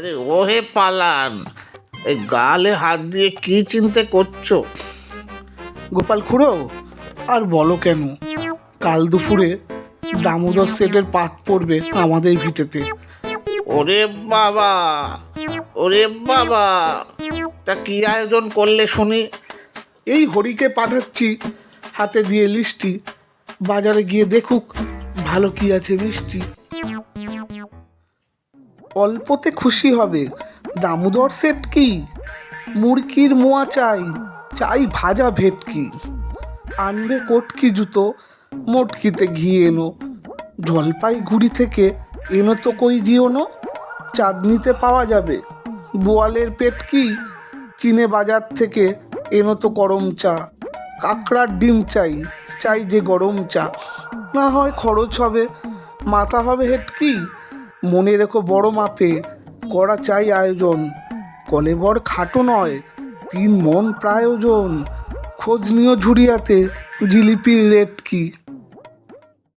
আরে ওহে পালান, এই গালে হাত দিয়ে কি চিন্তা করছো? গোপাল খুড়ো, আর বলো কেন, কাল দুপুরে দামোদর সেটের পাত পড়বে আমাদের ভিটেতে। ওরে বাবা, ওরে বাবা, তা কি আয়োজন করলে শুনি? এই হরিকে পাঠাচ্ছি হাতে দিয়ে লিস্টি, বাজারে গিয়ে দেখুক ভালো কি আছে মিষ্টি। অল্পতে খুশি হবে, দামোদর সেট কি, মুরগির মোয়া চাই, চাই ভাজা ভেটকি, আনবে কটকি জুতো, মোটকিতে ঘি এনো, জলপাইগুড়ি থেকে এনো তো কই জিওনো, চাঁদনিতে পাওয়া যাবে বোয়ালের পেটকি, চিনে বাজার থেকে এনো তো গরম চা, কাঁকড়ার ডিম চাই, চাই যে গরম চা, না হয় খরচ হবে, মাথা হবে হেটকি, মনে রেখো বড় মাপে করা চাই আয়োজন, কলেবর খাটো নয় 3 মণ প্রায় ওজন, খোঁজ নিও ঝুড়িয়াতে জিলিপির রেট কি।